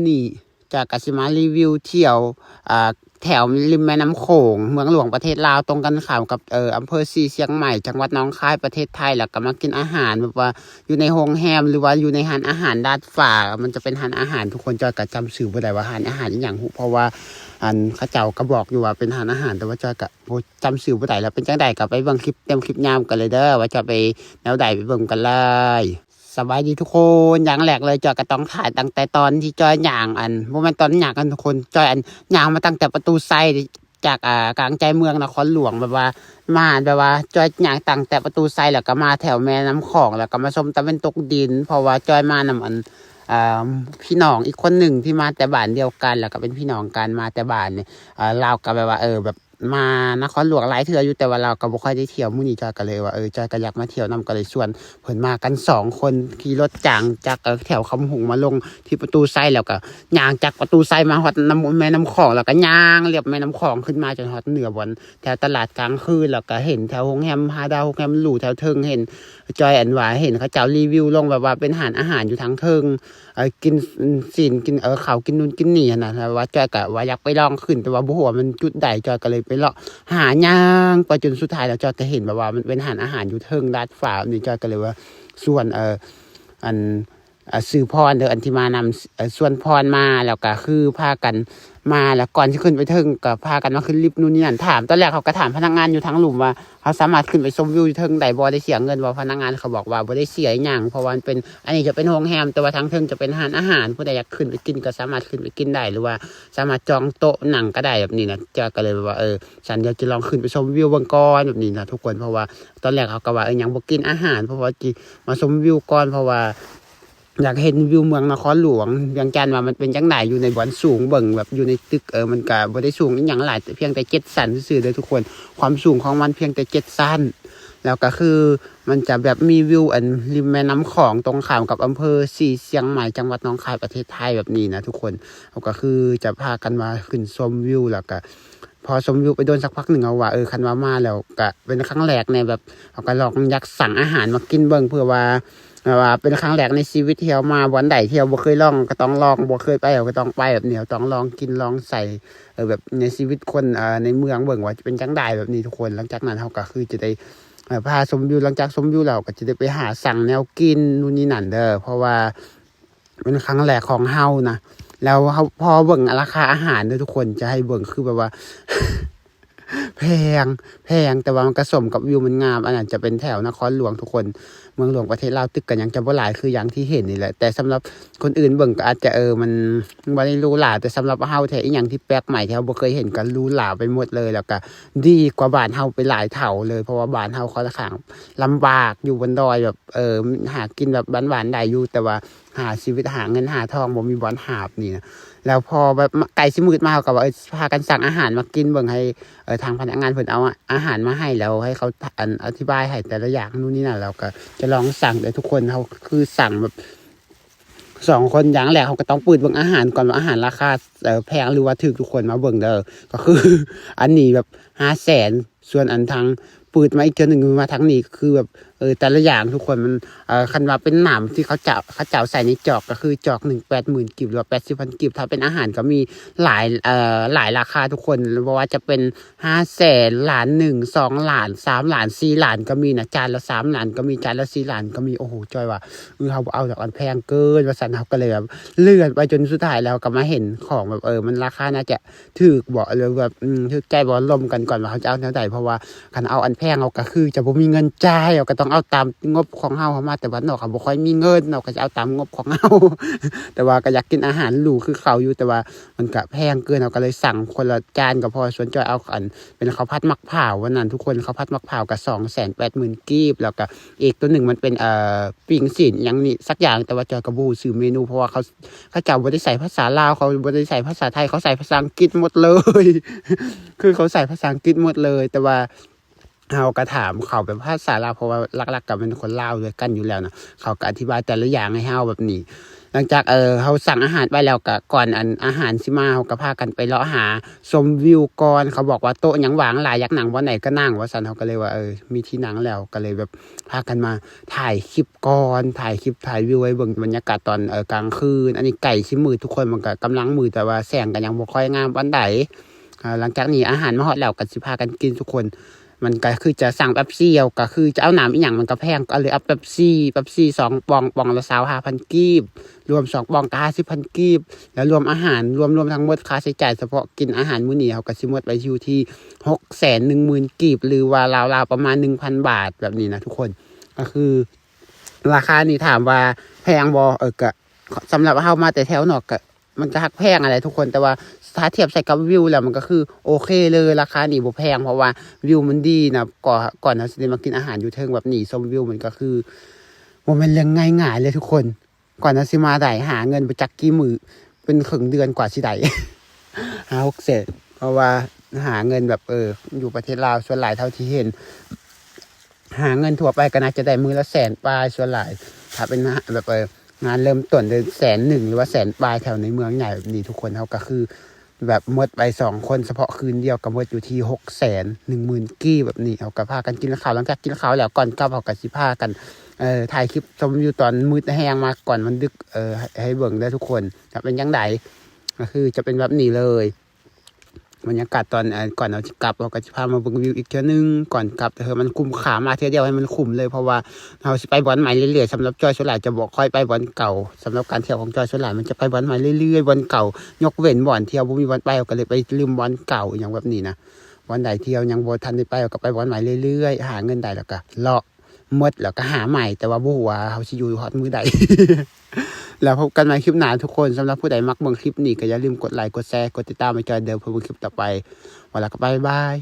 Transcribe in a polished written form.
นี่จากกสิมารีวิวเที่ยวแถวริมแม่น้ำโขงเมืองหลวงประเทศลาวตรงกันข้ามกับอำเภอซีเชียงใหม่จังหวัดหนองคายประเทศไทยแล้วก็มากินอาหารแบบว่าอยู่ในโรงแรมหรือว่าอยู่ในร้านอาหารดาดฟ้ามันจะเป็นร้านอาหารทุกคนจอยก็จำชื่อบ่ได้ว่าร้านอาหารอหย่างเพราะว่าเขาเจ้าก็บอกอยู่ว่าเป็นร้านอาหารแต่ว่าจอยก็จำชื่อบ่ได้แล้วเป็นจังใดก็ไปเบิ่งคลิปเต็มคลิปยามกันเลยเด้อว่าจะไปแนวใดไปเบิ่งกันเลยสบายดีทุกคนอย่างแรกเลยจอยก็ต้องถ่ายตั้งแต่ตอนที่จอยย่างโมเมนต์ตอนย่างกันทุกคนจอยย่างมาตั้งแต่ประตูไซจากกลางใจเมืองนครหลวงแบบว่ามาแบบว่าจอยย่างตั้งแต่ประตูไซแล้วก็มาแถวแม่น้ำของแล้วก็มาชมตะเวนตกดินเพราะว่าจอยมานำพี่น้องอีกคนหนึ่งที่มาแต่บ้านเดียวกันแล้วก็เป็นพี่น้องกันมาแต่บ้านเนี่ยเราก็แบบว่าแบบมานครหลวงหลายเทื่ออยู่แต่ว่าเราก็บ่ค่อยได้เที่ยวมื้อนี้จอยก็เลยว่าจอยก็อยากมาเที่ยวนำก็เลยชวนเพิ่นมากัน2คนขี่รถจากแถวคำหุงมาลงที่ประตูไซแล้วก็ย่างจากประตูไซมาฮอดแม่น้ำของแล้วก็ย่างเรียบแม่น้ำของขึ้นมาจนฮอดเหนือบนแถวตลาดกลางคืนแล้วก็เห็นแถวโรงแรม5 ดาวโรงแรมหรูแถวเทิงเห็นจอยว่าเห็นเขาเจ้ารีวิวลงแบบว่าเป็นอาหารอยู่ทางเทิงกินสินกินเขากินนู่นกินนี่นะว่าจอยก็ว่าอยากไปลองขึ้นแต่ว่าบ่ฮู้ว่ามันจุดใดจอยก็เลยไปเลาะหาย่างไปจนสุดท้ายแล้วจอยก็เห็นแบบว่ามันเป็นอาหารอยู่เทิงดาดฟ้านี่จอยก็เลยว่าส่วนอันซื้อพรอันที่มานำส่วนพรมาแล้วก็คือพากันมาแล้วก่อนที่ขึ้นไปถึงก็พากันมาขึ้นลิฟต์นู่นนี่นั่นถามตอนแรกเขาก็ถามพนักงานอยู่ทั้งหลุมว่าเขาสามารถขึ้นไปชมวิวเทิงได้บ่ได้เสียเงินว่าพนักงานเขาบอกว่าบ่ได้เสียหยังเพราะว่าเป็นอันนี้จะเป็นโรงแรมแต่ว่าทั้งเทิงจะเป็นร้านอาหารผู้ใดอยากขึ้นไปกินก็สามารถขึ้นไปกินได้หรือว่าสามารถจองโต๊ะนั่งก็ได้แบบนี้นะจะก็เลยว่าฉันอยากจะลองขึ้นไปชมวิวเบื้องก่อนแบบนี้นะทุกคนเพราะว่าตอนแรกเขาก็ว่ายังบ่กินอาหารเพราะว่าจิมาชมวิวก่อนเพราะว่าอยากเห็นวิวเมืองนครหลวงเวียงจันทน์ว่ามันเป็นจังไดอยู่ในบ่อนสูงเบิ่งแบบอยู่ในตึกมันก็บ่ได้สูงอีหยังหลายแต่เพียงแต่7 ชั้นซื่อๆเด้อทุกคนความสูงของมันเพียงแต่7 ชั้นแล้วก็คือมันจะแบบมีวิวริมแม่น้ำของตรงข้ามกับอำเภอสีเชียงใหม่จังหวัดหนองคายประเทศไทยแบบนี้นะทุกคนเขาก็คือจะพากันมาขึ้นชมวิวแล้วก็พอชมวิวไปโดนสักพักหนึ่งเอาว่าคันว่ามาแล้วก็เป็นครั้งแรกในแบบเขาก็ลองอยากสั่งอาหารมากินเบิ่งเพื่อว่าเป็นครั้งแรกในชีวิตที่เรามาวันใดที่เราบ่เคยลองก็ต้องลองบ่เคยไปเราก็ต้องไปแบบนี้ต้องลองกินลองใส่แบบในชีวิตคนในเมืองเบิ่งว่าจะเป็นจังไดแบบนี้ทุกคนหลังจากนั้นเราก็คือจะได้พาชมวิวหลังจากชมวิวเราก็จะได้ไปหาสั่งแนวกินนู่นนี่นั่นเด้อเพราะว่าเป็นครั้งแรกของเฮานะแล้วพอเบิ่งราคาอาหารเด้อทุกคนจะให้เบิ่งคือแบบว่า แพงแต่ว่ามันก็สมกับวิวมันงามอันนั้นจะเป็นแถวนครหลวงทุกคนเมืองหลวงประเทศลาวตึกกันยังจะบ่หลายคืออย่างที่เห็นนี่แหละแต่สำหรับคนอื่นเบิ่งก็อาจจะมันบ่ได้หรูหราแต่สำหรับเฮาแท้อีหยังที่แปลกใหม่ที่เฮาบ่เคยเห็นก็หรูหราไปหมดเลยแล้วก็ดีกว่าบ้านเฮาไปหลายเท่าเลยเพราะว่าบ้านเฮาค่อนข้างลำบากอยู่บนดอยแบบหากินแบบบ้านๆได้อยู่แต่ว่าหาชีวิตหาเงินหาทองบ่มีบ่อนหาบนี่นะแล้วพอแบบไก่สิมืดมาเขาก็ว่าพากันสั่งอาหารมากินเบิ่งให้ทางพนักงานเพิ่นเอาอาหารมาให้แล้วให้เขาอธิบายให้แต่ละอย่างนู่นนี่นั่นเราก็จะลองสั่งแต่ทุกคนเขาคือสั่งแบบ2 คนอย่างแรกเขาก็ต้องเปิดเบิ่งอาหารก่อนว่าอาหารราคาแพงหรือว่าถูกทุกคนมาเบิ่งเด้อก็คืออันนี้แบบ500,000ส่วนอันทางปืดมาอีกเทื่อนึงมาทางนี้คือแบบแต่ละอย่างทุกคนมันคันว่าเป็นหนามที่เขาเจ้าใส่ในจอกก็คือจอก1 80,000 กิบหรือว่า80,000 กิบถ้าเป็นอาหารก็มีหลายราคาทุกคนเพราะว่าจะเป็น500,000 ล้าน 1 2 ล้าน 3 ล้าน 4 ล้านก็มีนะจานละ3 ล้านก็มีจานละ4 ล้านก็มีโอ้โหจอยว่าเขาเอาจากอันแพงเกินว่าซั่นเขาก็เลยแบบเลื่อนไปจนสุดท้ายแล้วก็มาเห็นของแบบมันราคาน่าจะถูกบ่หรือแบบถูกใจบ่ลมกันก่อนว่าเขาจะเอาแนวใดเพราะว่าคันเอาอันแพงเอาก็คือจะบ่มีเงินจ่ายเอาก็ต้องเอาตามงบของเฮามาแต่ว่านอกเขาบ่ค่อยมีเงินเราก็จะเอาตามงบของเฮา แต่ว่าก็อยากกินอาหารหรูคือเขาอยู่แต่ว่ามันก็แพงเกินเราก็เลยสั่งคนละจานก็พอส่วนจอยเอาเป็นข้าวผัดมักเผาววันนั้นทุกคนข้าวผัดมักเผาวก็280,000 กีบแล้วก็อีกตัวหนึ่งมันเป็นปิ้งสินอย่างนี้สักอย่างแต่ว่าจอยก็บ่รู้ชื่อเมนูเพราะว่าเขาเจ้าบ่ได้ใส่ภาษาลาวเขาบ่ได้ใส่ภาษาไทยเขาใส่ภาษาอังกฤษหมดเลย คือเขาใส่ภาษาอังกฤษหมดเลยแต่ว่าเราก็ถามเขาเป็นภาษาลาวเพราะว่าหลักๆกับเป็นคนลาวด้วยกันอยู่แล้วนะเขาก็อธิบายแต่ละอย่างให้เฮาแบบนี้ หลังจากเขาสั่งอาหารไปแล้วก็ก่อนอาหารสิมาเขาก็พากันไปเลาะหาชมวิวก่อนเขาบอกว่าโต๊ะยังว่างหลายอยากนั่งบ่ไหนก็นั่งว่าซั่นเขาก็เลยว่ามีที่นั่งแล้วก็เลยแบบพากันมาถ่ายคลิปก่อนถ่ายคลิปถ่ายวิวไว้เบิ่งบรรยากาศตอนกลางคืนอันนี้ไก่สิมืดทุกคนมันก็กำลังมืดแต่ว่าแสงก็ยังบ่ค่อยงามปานใดหลังจากนี้อาหารมาฮอดแล้วก็สิพากันกินทุกคนมันก็คือจะสั่งเป๊ปซี่เอาก็คือจะเอาน้ำอีหยังมันก็แพงก็เลยเอาเป๊ปซี่2 ปองปองละ25,000กีบรวม2 ปองก็50,000กีบแล้วรวมอาหารรวมทั้งหมดค่าใช้จ่ายเฉพาะกินอาหารมื้อนี้เขาก็สิหมดไปอยู่ที่610,000กีบหรือว่าราวๆประมาณ 1,000 บาทแบบนี้นะทุกคนก็คือราคานี่ถามว่าแพงบ่ก็สำหรับเฮามาแต่แถวนอกก็มันก็ฮักแพงอะไรทุกคนแต่ว่าถ้าเทียบใส่กับวิวแล้วมันก็คือโอเคเลยราคานี่บ่แพงเพราะว่าวิวมันดีนะก่อนเราจะมากินอาหารอยู่เทิงแบบนี้ชมวิวมันก็คือบ่แม่นเรื่องง่ายๆเลยทุกคนก่อนเราสิมาได้หาเงินไปจักกี่มื้อเป็นครึ่งเดือนกว่าสิได้ 5-6 แสนเพราะว่าหาเงินแบบอยู่ประเทศลาวส่วนหลายเท่าที่เห็นหาเงินทั่วไปก็น่าจะได้มื้อละแสนปลายส่วนหลายถ้าเป็นแบบงานเริ่มต้นเดือน100,000หรือว่าแสนปลายแถวในเมืองใหญ่แบบนี้ทุกคนเขาก็คือแบบหมดไป2 คนเฉพาะคืนเดียวก็หมดอยู่ที่610,000กี้แบบนี้เขาก็พากันกินข้าวหลังจากกินข้าวแล้วก่อนกลับเขาก็สิพากันถ่ายคลิปชมวิวตอนมืดแห้งมาก่อนมันดึกให้เบิ่งได้ทุกคนถ้าเป็นยังไงก็คือจะเป็นแบบนี้เลยบรรยากาศตอนก่อนเราจะกลับเราก็จะพามาเบิ่งวิวอีกเทื่อนึงก่อนกลับแต่มันคุ้มค่ามาเทื่อเดียวให้มันคุ้มเลยเพราะว่าเราสิไปบ่อนใหม่เรื่อยๆสำหรับจอยส่วนหลายจะบอกค่อยไปบ่อนเก่าสำหรับการเที่ยวของจอยส่วนหลายมันจะไปบ่อนใหม่เรื่อยๆบ่อนเก่ายกเว้นบ่อนเที่ยวบ่มีบ่อนไปก็เลยไปลืมบ่อนเก่าอย่างแบบนี้นะบ่อนใดเที่ยวยังบ่ทันได้ไปก็ไปบ่อนใหม่เรื่อยๆหาเงินได้แล้วก็เลาะหมดแล้วก็หาใหม่แต่ว่าบ่ฮู้ว่าเฮาสิอยู่ฮอดมื้อใด แล้วพบกันใหม่คลิปหน้าทุกคนสำหรับผู้ใดมักเบิ่งคลิปนี้ก็อย่าลืมกดไลค์กดแชร์กดติดตามให้จอยเดิมเพื่อเบิ่งคลิปต่อไปวันละก็บ๊ายบาย